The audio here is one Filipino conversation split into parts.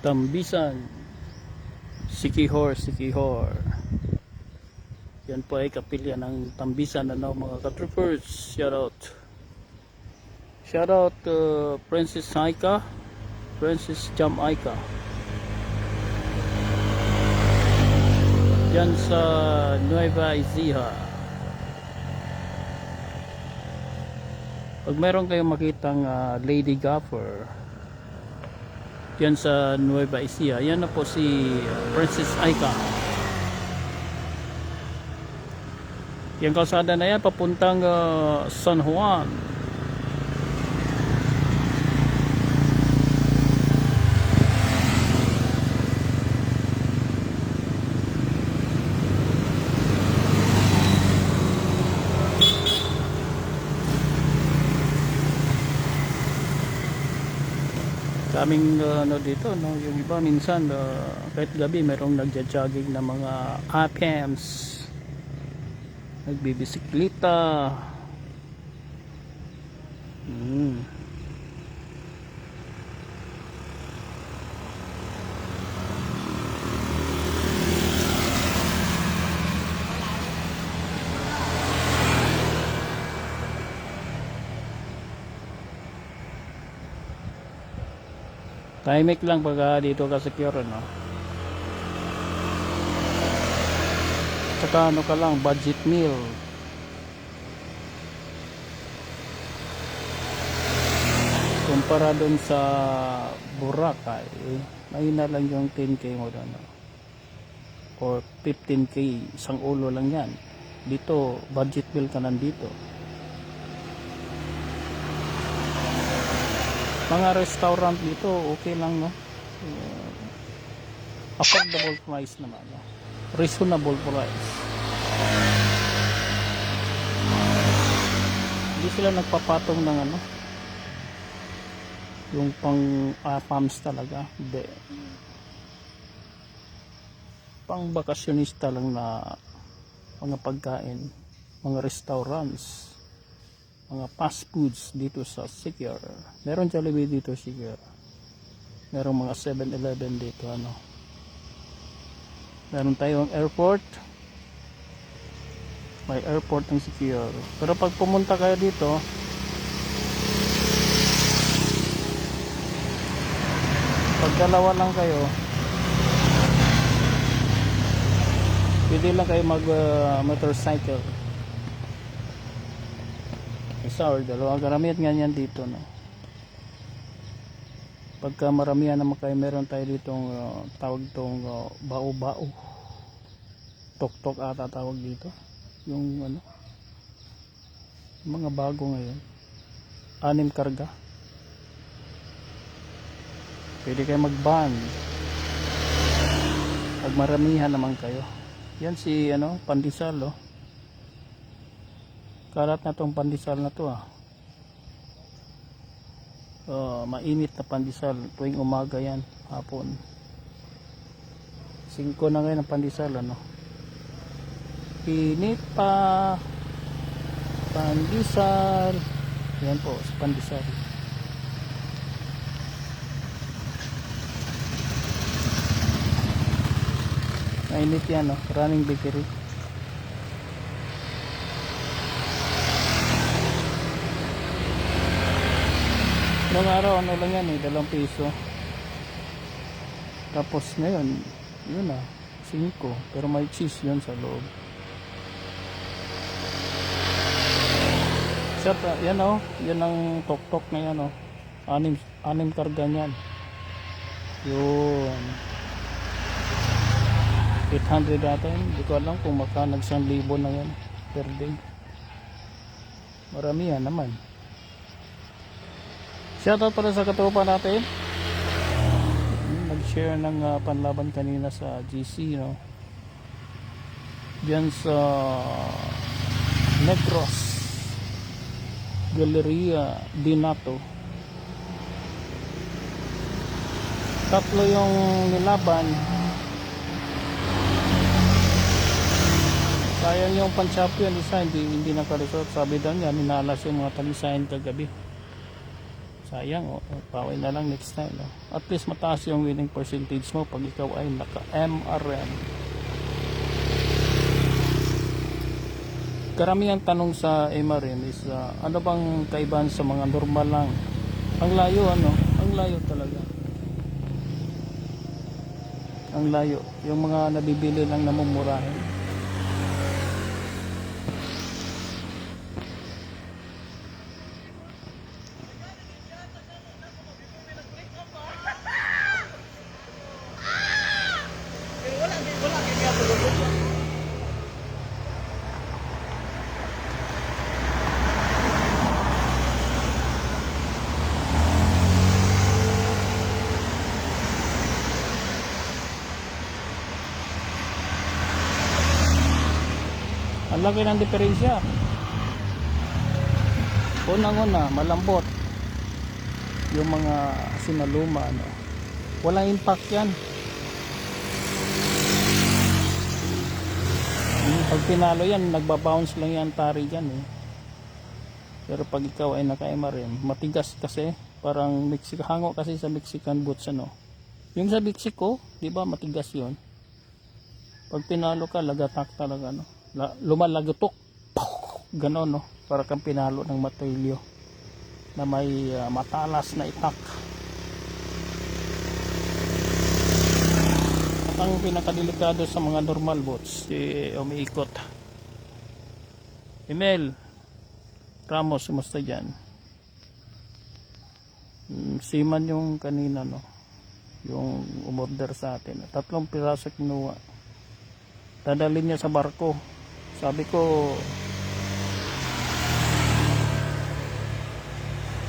Tambisan, Sikihor, Sikihor. Yan po ay kapilya ng Tambisan, ano mga ka-troopers. Shout out Princess Haika, Princess Jamaica. Yan sa Nueva Ecija. Pag meron kayong makitang Lady Gaffer yan sa Nueva Ecija, yan na po si Princess Aika. Yung kalsada na yan papuntang San Juan. Kaming ano dito, no, yung iba minsan kahit gabi merong nagja-jogging na mga APMs, nagbibisikleta. Tahimik lang pag dito ka secure, no? Saka ano ka lang, budget meal. Kumpara dun sa Boracay, mahina lang yung 10k mo doon, no? Or 15k, isang ulo lang yan. Dito, budget meal ka nandito. Mga restaurant dito okay lang, no? Affordable price naman, no? Reasonable price. Hindi sila nagpapatong ng ano yung pang pams talaga, hindi. Pang bakasyonista lang na mga pagkain, mga restaurants, mga fast foods dito sa Sikihor. Meron Jollibee dito sa Sikihor. Meron mga 7-Eleven dito, ano. Meron tayong airport. May airport ng Sikihor. Pero pag pumunta kayo dito, pag dalawa lang kayo, pwede lang kayo mag motorcycle. Isa or dalawa, karamihan ganyan dito, no? Pagka maramihan naman kayo, meron tayo ditong tawag tong bao-bao, tok-tok ata tawag dito, yung ano, mga bago ngayon, 6 karga. Pwede kayo mag-ban pag maramihan naman kayo. Yan si ano, Pandesal, oh. Kalat na tong pandesal na to, mainit na pandesal tuwing umaga, yan hapon 5 na ngayon ang pandesal, ano. Pinit pa pandesal, yan po sa pandesal. Mainit yan, no? Running bakery. Noong araw ano lang yan, 2 piso. Tapos ngayon yun 5, pero may cheese yun sa loob. Yan, yan ang tok-tok na yan, 6 karga niyan. Yun 800 natin, hindi ko alam kung maka nag-1,000 na yan per day. Marami yan naman. Shoutout pala sa katropa natin, nag-share ng panlaban kanina sa GC, no? Diyan sa Negros Galleria Dinato. 3 yung nilaban. Sayang yung pan-champion isa, hindi naka-result. Sabi daw niya, minalas yung mga talisayan kagabi. Sayang, paway na lang next time. No? At least mataas yung winning percentage mo pag ikaw ay naka-MRM. Karamihan tanong sa MRM is ano bang kaibahan sa mga normal lang. Ang layo, ang layo talaga. Ang layo, yung mga nabibili lang na mumurahin. Ang laki ng diferensya. Unang-una, malambot yung mga sinaluma, walang impact yan. Pag pinalo yan, nagbabounce lang yan, tari yan Pero pag ikaw ay naka-MRM, matigas kasi, parang hango kasi sa Mexican boots yung sa Mexico, di ba matigas yun. Pag pinalo ka, lagatak talaga lumalagotok, ganon para kang pinalo ng matilyo na may matalas na itak. At ang pinakadelikado sa mga normal boots, umiikot. Emel Ramos, kumusta dyan? Seaman yung kanina yung umorder sa atin, 3 piraso kinuha, dadalhin niya sa barko. Sabi ko,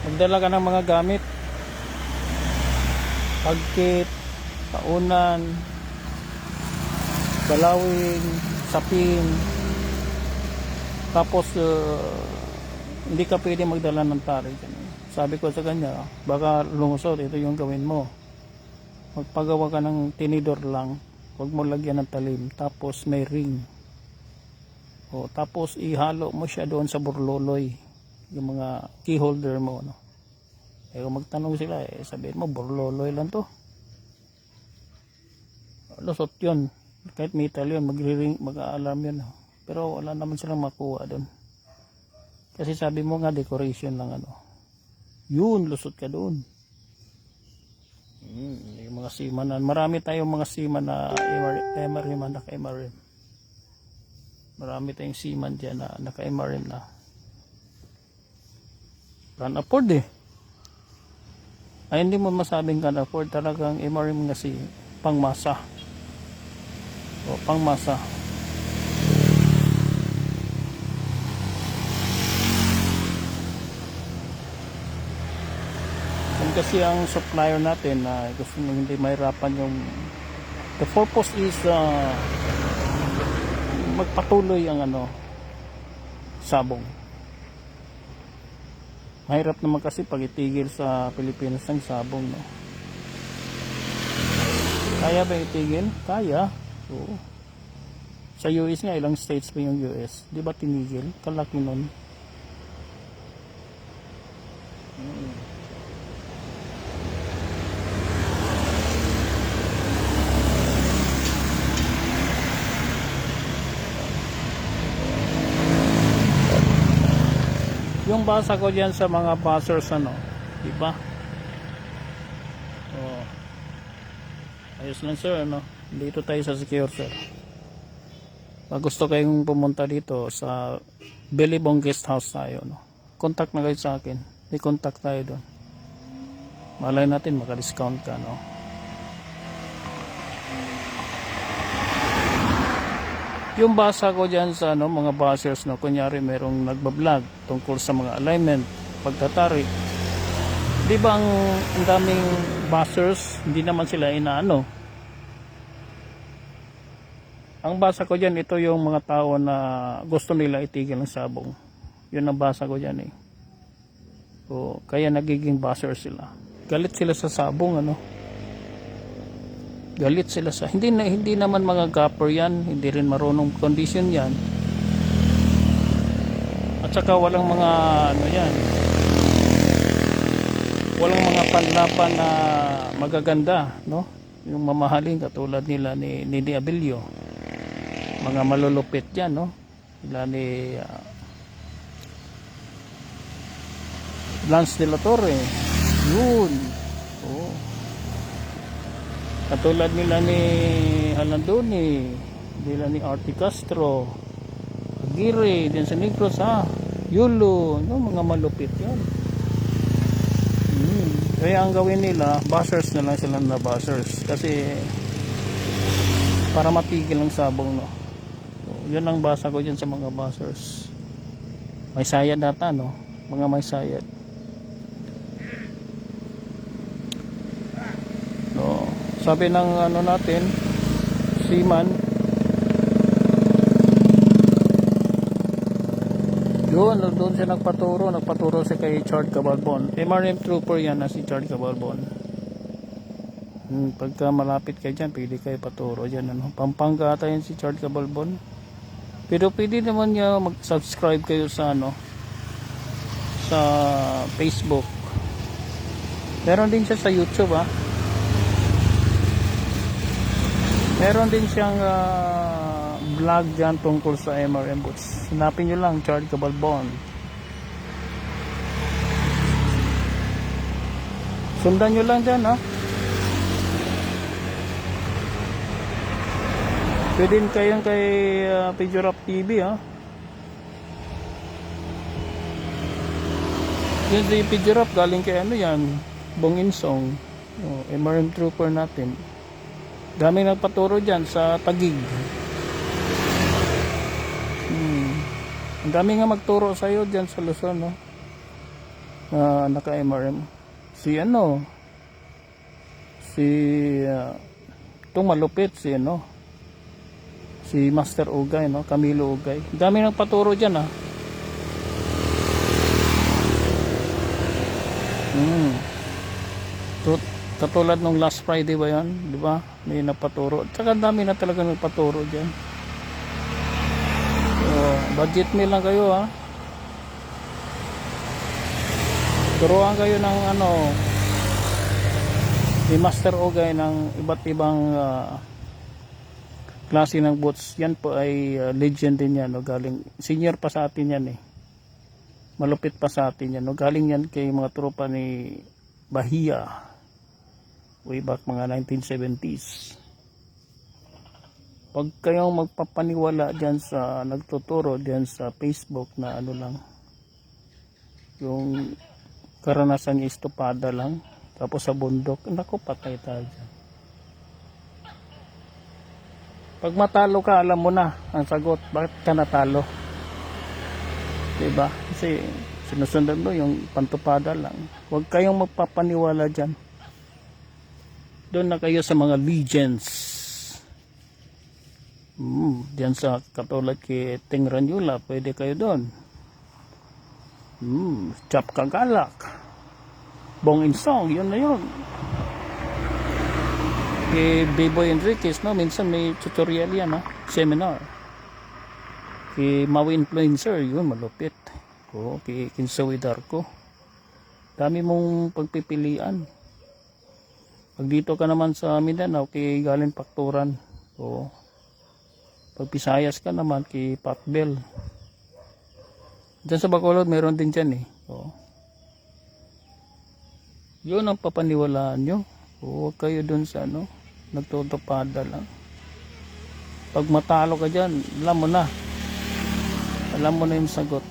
magdala ka ng mga gamit, pagkit, paunan, balawing, sapin. Tapos hindi ka pwede magdala ng tari. Sabi ko sa kanya, baka lumusot, ito yung gawin mo, magpagawa ka ng tinidor lang, huwag mo lagyan ng talim, tapos may ring. Tapos ihalo mo siya doon sa burloloy, yung mga key holder mo kung magtanong sila, sabihin mo burloloy lang to, lusot yun. Kahit metal yun, mag-alarm yun pero wala naman silang makuha doon, kasi sabi mo nga decoration lang yun, lusot ka doon. Yung mga seaman, marami tayong mga seaman na MRM, naka-MRM. Marami tayong seaman dyan na naka-MRM na. Can afford Ay, hindi mo masabing can afford. Talagang MRM kasi pangmasa. Pangmasa. Kasi ang supplier natin na gusto nyo hindi mahirapan yung the purpose is magpatuloy ang sabong. Mahirap naman kasi pag itigil sa Pilipinas ng sabong kaya ba itigil? Kaya. Oo. Sa US nga, ilang states pa yung US, di ba tinigil? Kalaki nun. Yung basa ko diyan sa mga buzzers di ba? Ayos lang sir dito tayo sa secure sir. Pag gusto kayong pumunta dito sa Billabong Guest House tayo contact na kayo sa akin, may contact tayo doon, malay natin maka-discount ka Yung basa ko dyan sa mga buzzers kunyari merong nagbablog tungkol sa mga alignment, pagtatari. Di ba ang daming buzzers, hindi naman sila inaano. Ang basa ko dyan, ito yung mga tao na gusto nila itigil ng sabong. Yun ang basa ko dyan kaya nagiging buzzers sila. Galit sila sa sabong galit sila sa hindi naman mga gapper yan, hindi rin marunong condition yan, at saka walang mga yan walang mga panlapan na magaganda, no? Yung mamahaling katulad nila ni Abilio, mga malulupit yan, no? Sila ni Lance de la Torre, yun. Oh. Katulad nila ni Alandoni, nila ni Artie Castro, Aguirre, din sa Negros, Yulo, no? Mga malupit yan. Kaya ang gawin nila, buzzers na lang sila na buzzers, kasi para matigil ang sabong, no? So, yun ang basa ko dyan sa mga buzzers. May sayad data, no? Mga may sayad. No, sabi ng ano natin, seaman, yun, doon siya nagpaturo siya kay Chard Cabalbon. MRM trooper yan na si Chard Cabalbon. Pagka malapit kayo dyan, pwede kayo paturo dyan, ano. Pampanga ata yan si Chard Cabalbon. Pero pwede naman niya mag-subscribe kayo sa ano, sa Facebook. Meron din siya sa YouTube, Meron din siyang vlog dyan tungkol sa MRM boats. Hanapin nyo lang, Chard Cabalbon. Sundan nyo lang dyan, Pwede kayong kay Pidurap TV, Yun si Pidurap, galing kay ano yan, Bong Insong. MRM trooper natin. Dami nagpaturo dyan sa Taguig. Ang dami nga magturo sa iyo dyan sa Luzon, no? Naka-MRM. Si itong malupit, si Master Ugay, no? Camilo Ugay. Ang dami nagpaturo dyan, Katulad nung last Friday ba yan, di ba? May napaturo. Tsaka dami na talaga nagpaturo dyan. So, budget meal lang kayo, Turuan kayo ng ni Master Ogay ng iba't ibang klase ng boats. Yan po ay legend din yan, no? Galing, senior pa sa atin yan, malupit pa sa atin yan, no? Galing yan kay mga tropa ni Bahia way back mga 1970s. Pag kayong magpapaniwala dyan sa nagtuturo dyan sa Facebook na lang, yung karanasan niya estopada lang, tapos sa bundok, naku, patay tayo dyan. Pag matalo ka, alam mo na ang sagot, bakit ka natalo, diba? Kasi sinusundan mo yung pantupada lang. Huwag kayong magpapaniwala dyan. Doon na kayo sa mga legends. Diyan sa katulad kay Ting Ranyula, pwede kayo doon. Chap Kagalak, Bong Insong, yun na yun. Kay B-Boy Enriquez, no? Minsan may tutorial yan, seminar. Kay Maui Influencer, yun, malupit. Kay Kinsawi Darko. Dami mong pagpipilian. Pag dito ka naman sa Mindanao, kay Galen Pakturan. Pag Visayas ka naman, kay Patbel. Diyan sa Bacolod, meron din dyan, Yun ang papaniwalaan nyo. Huwag kayo dun sa nagtutupada lang. Pag matalo ka dyan, alam mo na. Alam mo na yung sagot.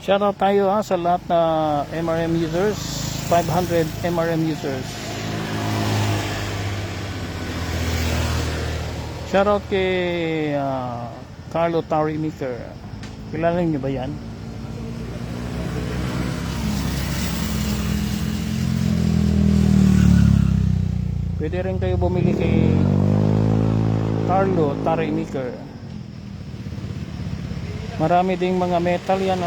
Shoutout tayo sa lahat na MRM users, 500 MRM users. Shoutout kay Carlo Tarimiker. Kilala niyo ba yan? Pwede rin kayo bumili kay Carlo Tarimiker. Marami ding mga metal yan,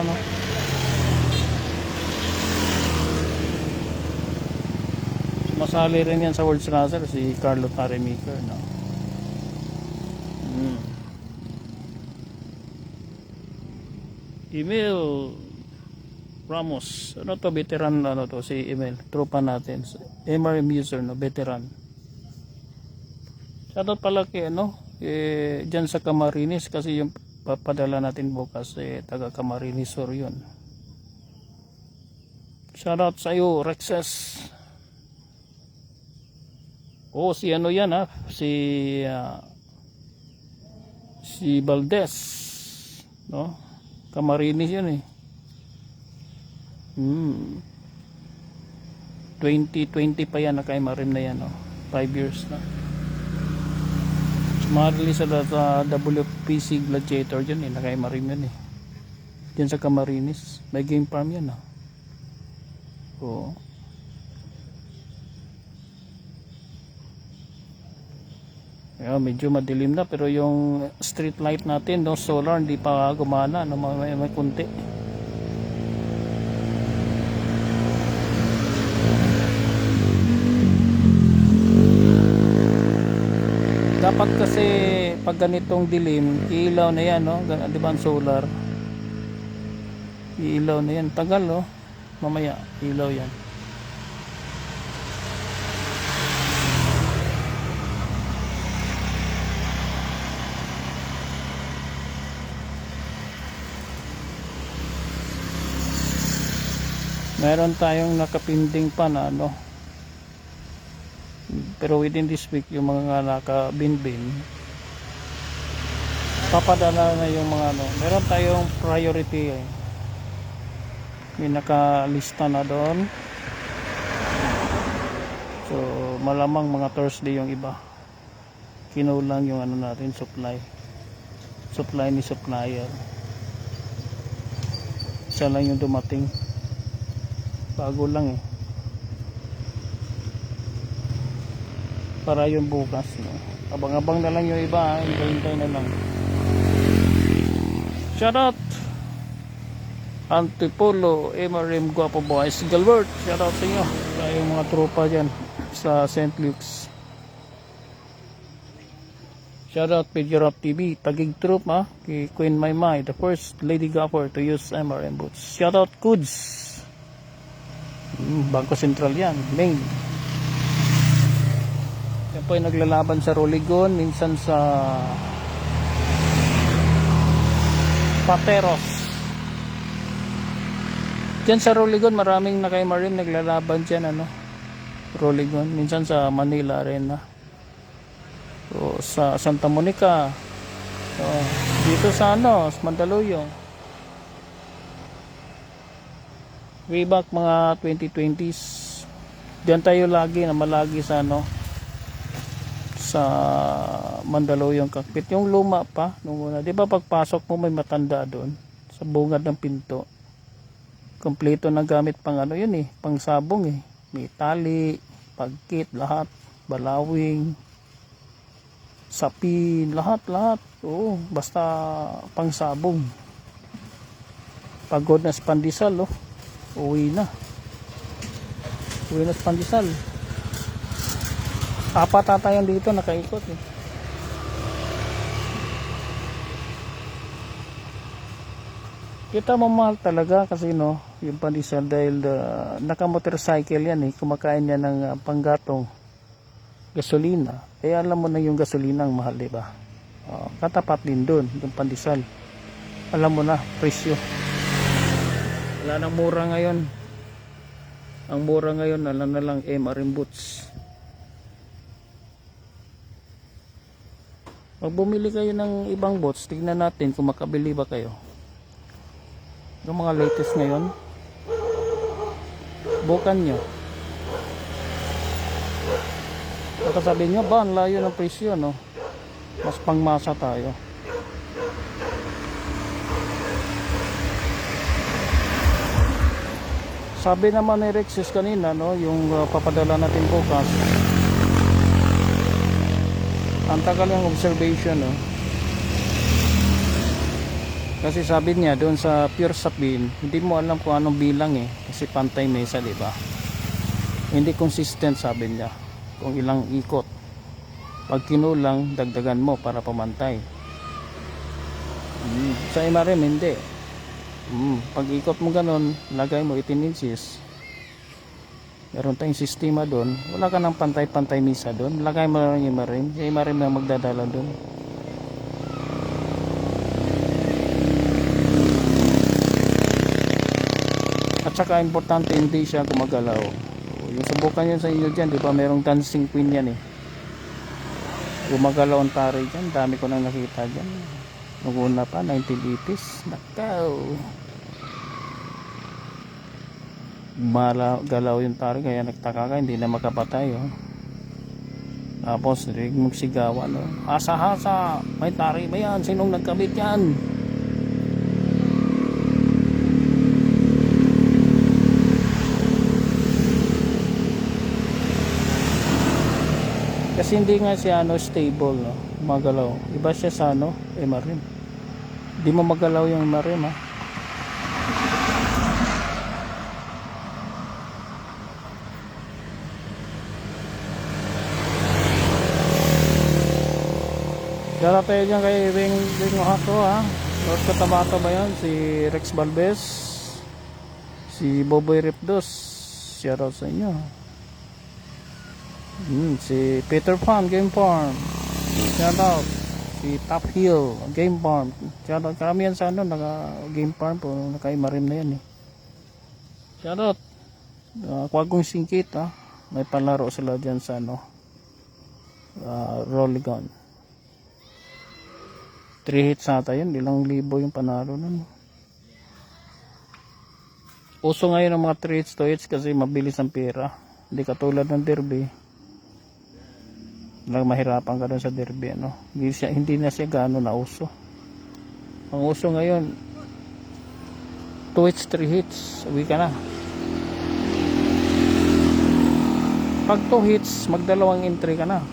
Masali rin yan sa World Racer si Carlo Tarimiker, Emil Ramos. Ano to, veteran ano to si Emil, tropa natin. MRM user no, veteran. Shoutout pala kay ano, dyan sa Camarines kasi yung papadala natin bukas taga Camarines Sur yun. Shoutout sa iyo Rexes. Oh, si ano yan ha, si Valdez, no? Camarines yun eh. 2020 pa yan, naka-MRM na yan, no? 5 years na. Smartly sa WPC Gladiator dyan eh, naka-MRM yan eh. Dyan sa Camarines, may game farm yan, no? Oo. Ayan, medyo madilim na pero yung street light natin, no, solar, hindi pa gumana, no, may kunti. Dapat kasi pag ganitong dilim, ilaw na yan, no, di ba ang solar? Ilaw na yan, tagal, no, mamaya ilaw yan. Meron tayong nakapinding pa na ano, pero within this week yung mga nakabinbin papadala na yung mga ano. Meron tayong priority eh. May nakalista na doon, so malamang mga Thursday yung iba. Kinulang yung ano natin, supply ni supplier. Isa lang yung dumating, bago lang eh, para yung bukas, no? Abang-abang na lang yung iba, hintay na lang. Shoutout Antipolo, MRM Guapo Boys, Galbert, shoutout sa inyo, sa yung mga tropa dyan sa St. Luke's. Shoutout Pidgerap TV, Tagig Troop ha, kay Queen Maymay, the first lady gopper to use MRM boots. Shoutout Kuds, Bangko Sentral yan, main. Yan po ay naglalaban sa Roligon, minsan sa Pateros. Diyan sa Roligon maraming naka-MRM naglalaban dyan, ano, Roligon, minsan sa Manila Arena, o sa Santa Monica, o dito sa ano, sa Mandaluyong. Way back mga 2020s, diyan tayo lagi na malagi sa ano, sa Mandaluyong cockpit, yung luma pa nung una. Di ba pagpasok mo may matanda doon sa bungad ng pinto, kompleto na gamit pang ano yun eh, pang sabong eh, may tali, pagkit, lahat, balawing, sapin, lahat, oo, basta pang sabong. Pagod na sa pandesal, oh, uwi na sa pandesal. Apat tatayan dito nakaikot eh. Kita mo mahal talaga kasi, no, yung pandesal dahil naka-motorcycle yan eh, kumakain yan ng panggatong gasolina. Eh alam mo na yung gasolina ang mahal, diba? Katapat din doon yung pandesal. Alam mo na presyo. Wala nang mura ngayon. Ang mura ngayon alam na lang MRM boots. Pag bumili kayo ng ibang boots, tignan natin kung makabili ba kayo. Yung mga latest ngayon, bukan nyo. Baka sabihin nyo, ba ang layo ng presyo, no? Mas pangmasa tayo. Sabi naman ni Rexes kanina, no, yung papadala natin bukas, ang tagal ng observation, no? Kasi sabi niya doon sa Pure Sapin, hindi mo alam kung anong bilang eh, kasi pantay mesa, di ba? Hindi consistent, sabi niya, kung ilang ikot. Pag kinulang, dagdagan mo para pamantay. Sa MRM hindi. Pag ikot mo ganun, lagay mo 18 inches. Meron tayong sistema doon. Wala ka ng pantay-pantay misa doon. Lagay mo lang yung marim. Yung marim na magdadala doon. At saka importante hindi siya gumagalaw. Yung subukan yun sa inyo dyan, di ba merong dancing queen yan eh. Gumagalaw ang tari dyan. Dami ko nang nakita dyan. Nung una pa, 1980s. Nakaw. Galaw yung tari kaya nagtaka ka, hindi na makapatay. Oh. Tapos, rinig mong sigawan. Oh. Hasa-hasa. May tari ba yan? Sinong nagkabit yan? Kasi hindi nga siya stable, no? Magalaw. Iba siya sa MRM. Hindi mo magalaw yung MRM, ha? Kaya tayo dyan kay Wing Hato, ha? North Cotabato ba yan? Si Rex Balbez, si Boboy Ripdos. Shoutout sa inyo. Si Peter Pan Game Farm, shoutout. Si Top Hill Game Farm, shoutout. Karamihan sa naka Game Farm po, naka-MRM na yan eh. Shoutout. Kwagong Singkit, ha? May palaro sila dyan sa Rolligon. 3 hits ata yun, ilang libo yung panalo nun. Uso ngayon ang mga 3 hits to hits kasi mabilis ang pera. Hindi katulad ng derby. Mahirapan ka dun sa derby, hindi na siya gaano na uso. Ang uso ngayon 2 hits, 3 hits, uwi ka na. Pag 2 hits, magdalawang entry ka na.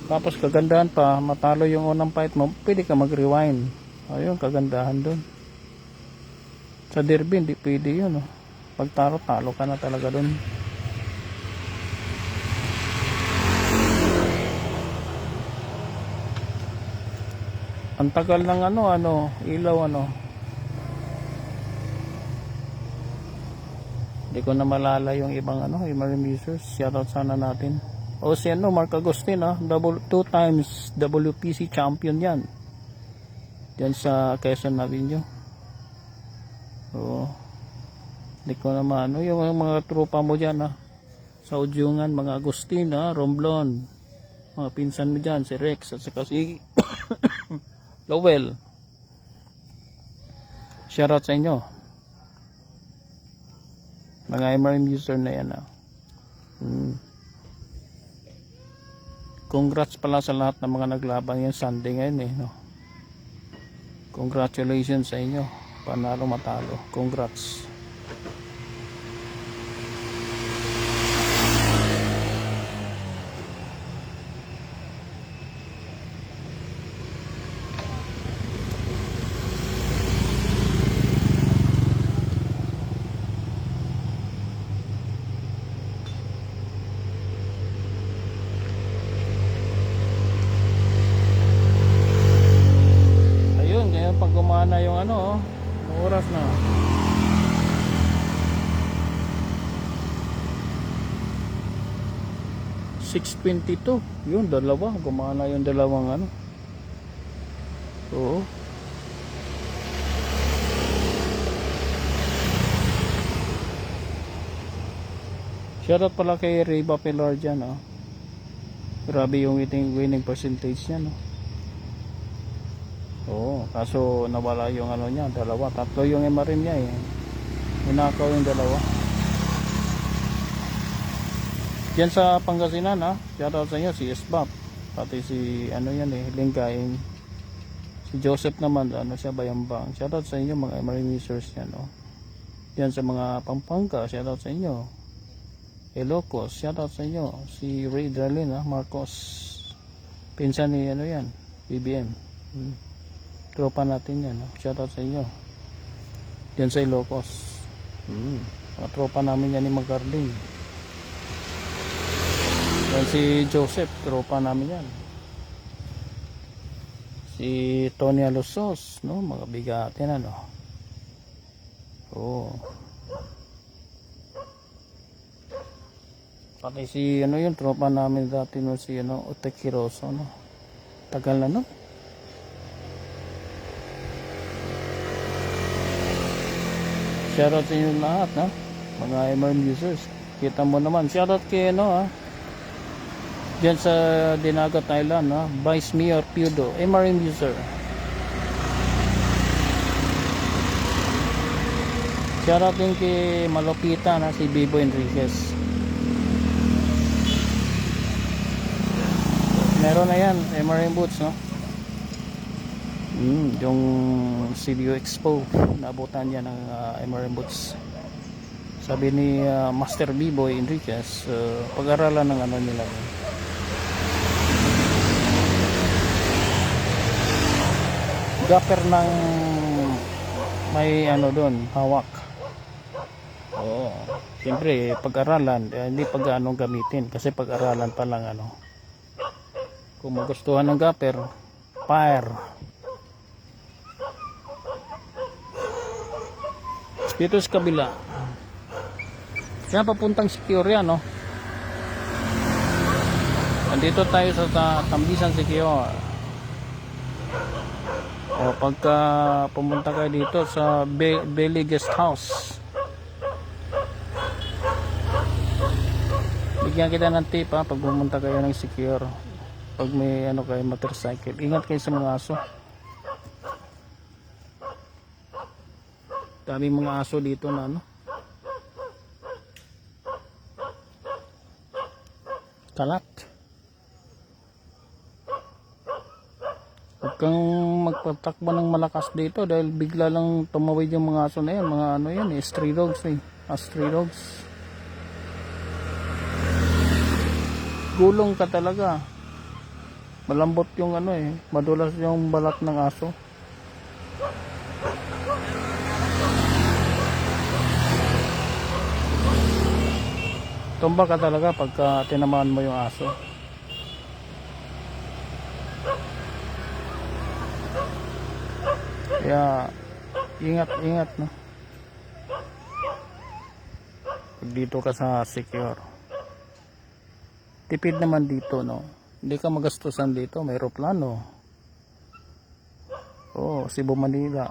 Tapos kagandahan pa, matalo yung unang fight mo, pwede ka mag-rewind. Ayun, kagandahan dun. Sa derby, hindi pwede yun. Pag talo ka na talaga dun. Ang tagal ng ilaw Hindi ko na malala yung ibang MRM users. Shoutout sana natin. O si Mark Agustin, 2 times WPC champion yan. Diyan sa Quezon Avenue. Oo. Hindi ko naman yung mga tropa mo dyan, sa Udyungan, mga Agustin, Romblon. Mga pinsan mo dyan, si Rex at saka si Lowell. Shoutout sa inyo. Mga MRM user na yan. Congrats pala sa lahat ng mga naglaban yung Sunday ngayon Congratulations sa inyo. Panalo matalo. Congrats. Pag gumana yung oras na 6:22 yun, dalawa gumana yung dalawang oo. Shoutout pala kay Reba Pilar dyan grabe yung winning percentage niya Oo, kaso nawala yung niya, dalawa, tatlo yung MRM niya Hinakaw yung dalawa. Diyan sa Pangasinan shoutout sa inyo si Esbap. Pati si Linggaing. Si Joseph naman, siya Bayambang. Shoutout sa inyo mga MRM users yan Diyan sa mga Pampanga, shoutout sa inyo. Ilocos, shoutout sa inyo. Si Ray Dralin, Marcos. Pinsan ni yan, BBM. Tropa natin yan. Shoutout sa inyo. Diyan sa Ilocos. Mga tropa namin yan ni Magarding. Yan si Joseph, tropa namin yan. Si Tony Alosos, no? Mga bigatin, ano? Oo. Pati si, ano yun, tropa namin dati, no? Si, ano, Otekiroso, no? Tagal na, no? Shoutout sa inyo lahat, no? Mga MRM users. Kita mo naman. Shoutout kay, ano, ha? Diyan sa Dinagat Island, ha? Vice Mayor Piudo, MRM user. Shoutout din kay Malupita, na si Bibo Enriquez. Meron na yan, MRM boots, no? Yung CDO Expo, naabutan niya ng MRM boots. Sabi ni Master Bibo Enriquez, pag-aralan ng ano nila. Gapper ng may ano doon, hawak. Oo. Siyempre, pag-aralan, hindi pag-ano gamitin. Kasi pag-aralan pa lang ano. Kung magustuhan ng gapper, fire. Dito sa kabila. Kaya papuntang Secure yan, no? Andito tayo sa Tambisan Secure. O pagka pumunta kayo dito sa Bailey Guest House, bigyan kita ng tip, ha, pag pumunta kayo ng Secure. Pag may ano kayo motorcycle, ingat kayo sa mga aso. Daming mga aso dito na ano, kalat. Huwag kang magpatakbo ng malakas dito dahil bigla lang tumawid yung mga aso na yan. Mga ano yan, stray dogs, stray dogs. Gulong ka talaga. Malambot yung ano madulas yung balat ng aso. Tumba ka talaga pagka tinamaan mo yung aso. Kaya ingat, no? Pag dito ka sa Secure. Tipid naman dito, no? Hindi ka magastusan dito, may eroplano. Oh, Cebu, Manila.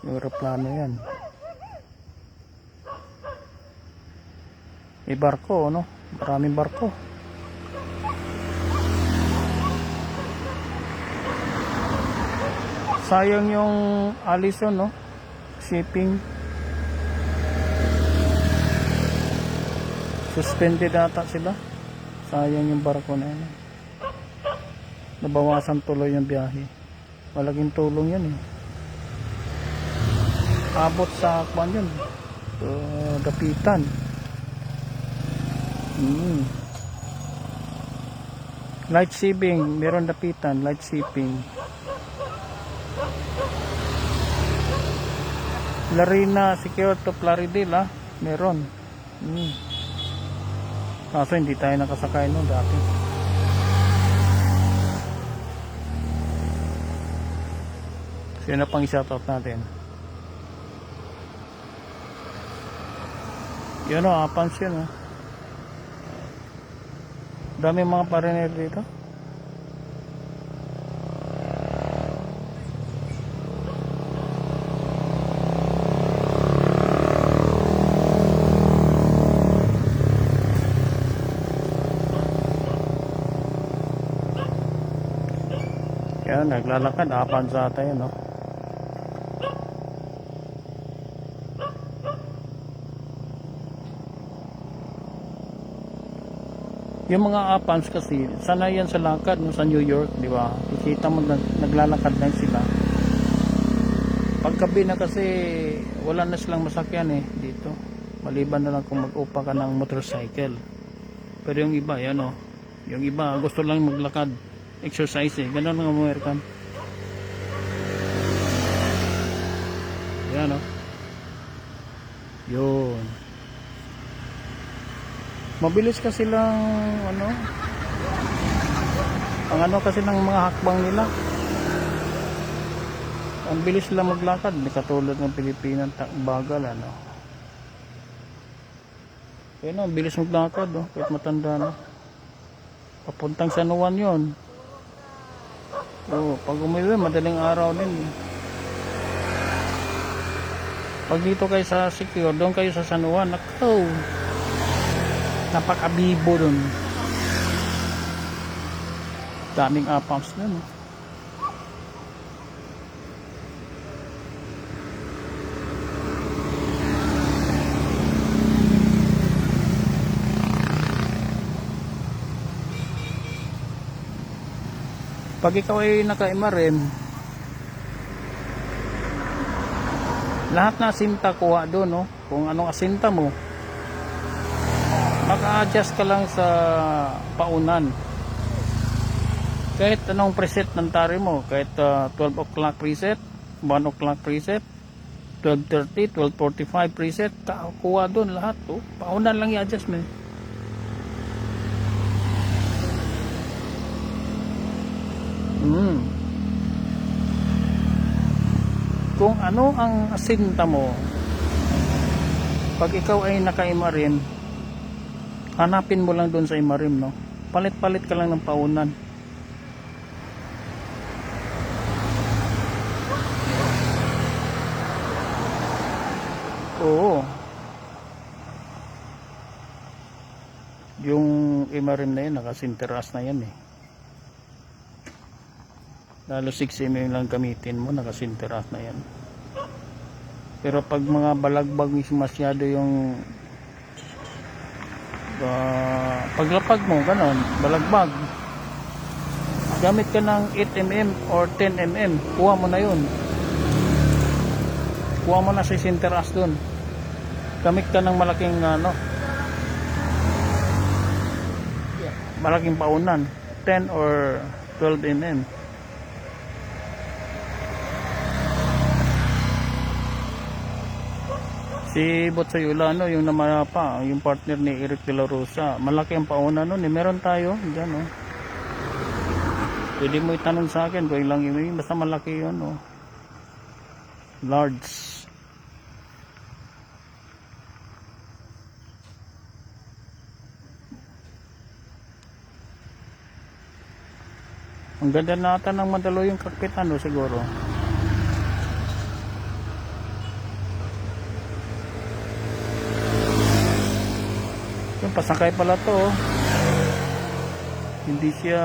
May eroplano yan. May barko, no? Maraming barko. Sayang yung Allison, no? Shipping. Suspended ata sila. Sayang yung barko na yan. Nabawasan tuloy yung biyahe. Malaking tulong yan, abot sa kwan yun. Dapitan. Light shipping, meron dapitan, light shipping. Larina Secure to Plaridel, meron. Kaso hindi tayo nakasakay no dati. Sino pang i-shoutout natin? Yun Apans yun dami mga pariner dito. Kaya naglalakad, Apans ata yun, no? Yung mga Apans kasi, sanay yan sa lakad, no, sa New York, di ba? Kikita mo naglalakad lang sila. Paggabi na kasi, wala na silang masakyan dito. Maliban na lang kung mag-upa ka ng motorcycle. Pero yung iba, yan yung iba, gusto lang maglakad, exercise Ganun ng American. Yan yun. Mabilis kasi lang ang kasi ng mga hakbang nila. Ang bilis lang maglakad, hindi katulad ng Pilipinas, bagal ano. Kaya no, ang bilis maglakad, oh, kahit matanda na. Papuntang San Juan yun. Oh, pag umuwi, madaling araw din. Pag dito kayo sa Secure, doon kayo sa San Juan, nakaw. Napakabibo doon. Daming apams doon. Oh. Pag ikaw ay naka-MRM, lahat na asinta kuha doon, no? Kung anong asinta mo, maka-adjust ka lang sa paunan. Kahit anong preset ng tari mo, kahit 12 o'clock preset, 1 o'clock preset, 12:30, 12:45 preset, kuha doon lahat, oh. Paunan lang i-adjust mo. Kung ano ang asinta mo, pag ikaw ay naka-MRM, hanapin mo lang doon sa MRM, no? Palit-palit ka lang ng paunan. Oo. Yung MRM na yun, naka-sinteras na yan eh. Lalo 6mm lang gamitin mo, nakasinteras na yan. Pero pag mga balagbag masyado yung paglapag mo, ganon, balagbag, gamit ka ng 8mm or 10mm, kuha mo na yun. Kuha mo na sa sinteras dun. Gamit ka ng malaking malaking paunan, 10 or 12mm. Si Botsayula, yung namapa, yung partner ni Eric De La Rosa, malaki ang pauna nun eh. Meron tayo dyan, oh. Pwede mo itanong sa akin kung ilang email, basta malaki yun, oh. Large. Ang ganda nata ng madalo yung cockpit, siguro. Yung pasakay pala to, oh. Hindi siya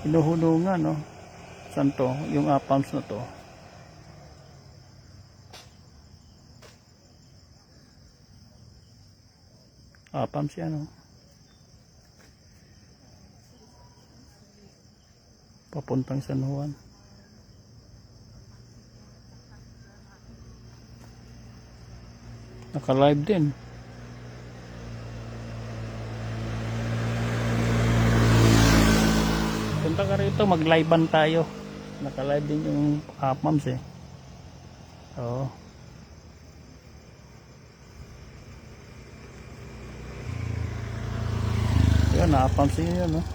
hinuhulungan, no? Saan to? Yung apams na to. Apams yan, no? Papuntang San Juan. Naka-live din. Punta ka rito, mag-livean tayo. Naka-live din yung apams eh. Oo. Yun, apams yun, no?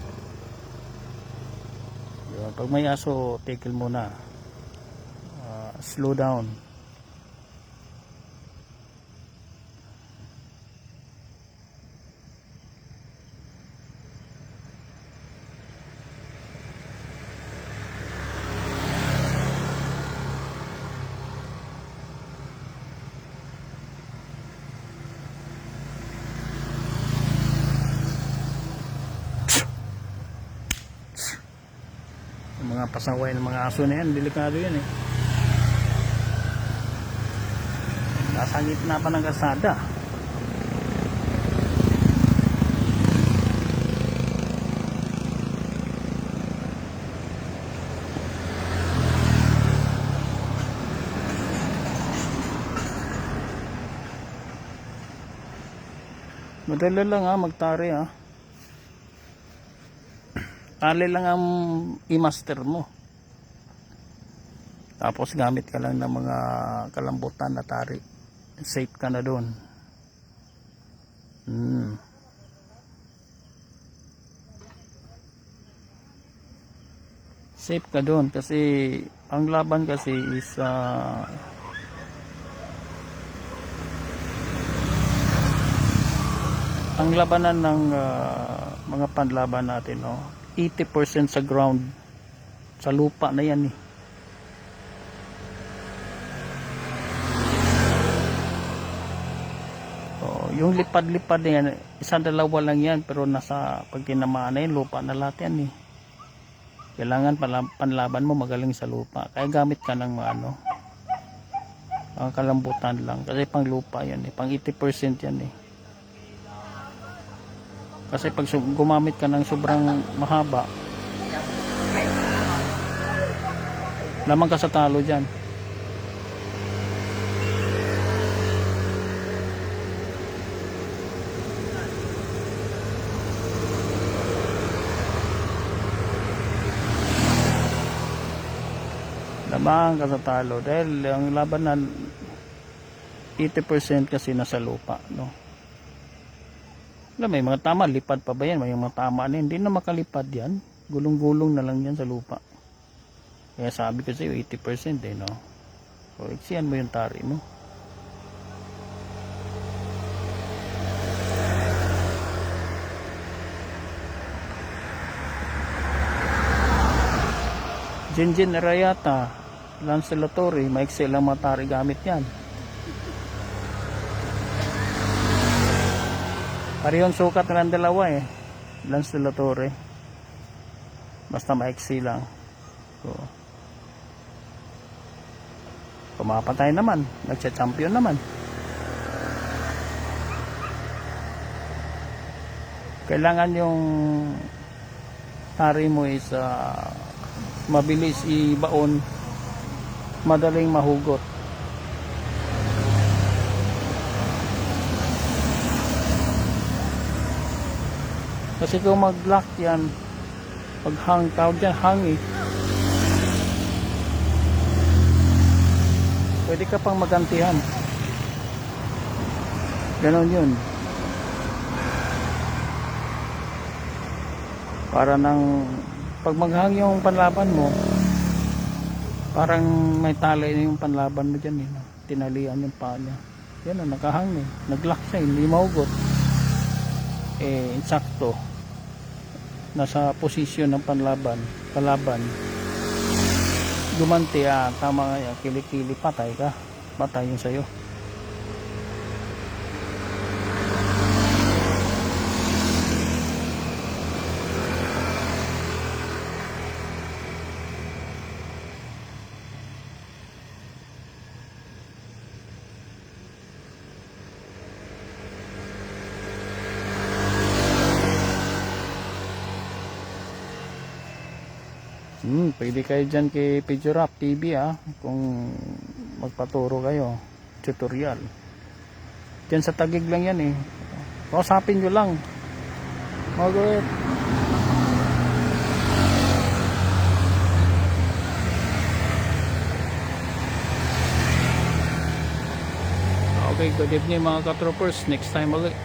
Yun, pag may aso, tigil muna. Slow down. Mga pasaway ng mga aso na yan, delikado yan eh. Nasa gitna pa ng kalsada. Madali lang magtari tali lang ang i-master mo, tapos gamit ka lang ng mga kalambutan na tari, safe ka na doon. safe ka doon kasi ang laban kasi is ang labanan ng mga panlaban natin, no, 80% sa ground, sa lupa na yan eh. So, yung lipad-lipad na yan, isa dalawa lang yan, pero nasa pag tinamaan na yun, lupa na lahat yan eh. Kailangan panlaban mo magaling sa lupa, kaya gamit ka ng ang kalambutan lang, kasi pang lupa yan eh, pang 80% yan eh. Kasi pag gumamit ka ng sobrang mahaba, lamang ka sa talo dyan. Lamang ka sa talo dahil ang labanan 80% kasi nasa lupa, no. May mga tama, lipad pa ba yan? May mga tama na yan, hindi na makalipad yan, gulong-gulong na lang yan sa lupa. Kaya sabi ko sa'yo 80% eh, no. So iksiyan mo yung tari mo. Jinjin Arayata, Lance Latorre, maiksi lang mga tari gamit yan. Parehong sukat ng dalawa eh, Lance Latorre, basta maiksi lang. So, pumapatay naman, nagcha-champion naman. Kailangan yung tari mo is mabilis ibaon, madaling mahugot. Kasi kung mag-lock yan, pag-hang, tawag dyan, hang eh. Pwede ka pang magantihan. Ganon yun. Para nang, pag mag-hang yung panlaban mo, parang may tali na yung panlaban mo dyan eh. Tinalian yung paa niya. Yan o, nakahang eh. Nag-lock siya, hindi mahugot. Eh, insakto. Nasa posisyon ng kalaban, gumanti, tama nga, kilikili, patay ka, patay yung sayo. Pwede kayo dyan kay Pidurap TV kung magpaturo kayo, tutorial. Dyan sa Taguig lang yan eh. Kausapin nyo lang. Margaret. Okay, good evening mga ka-troopers. Next time ulit.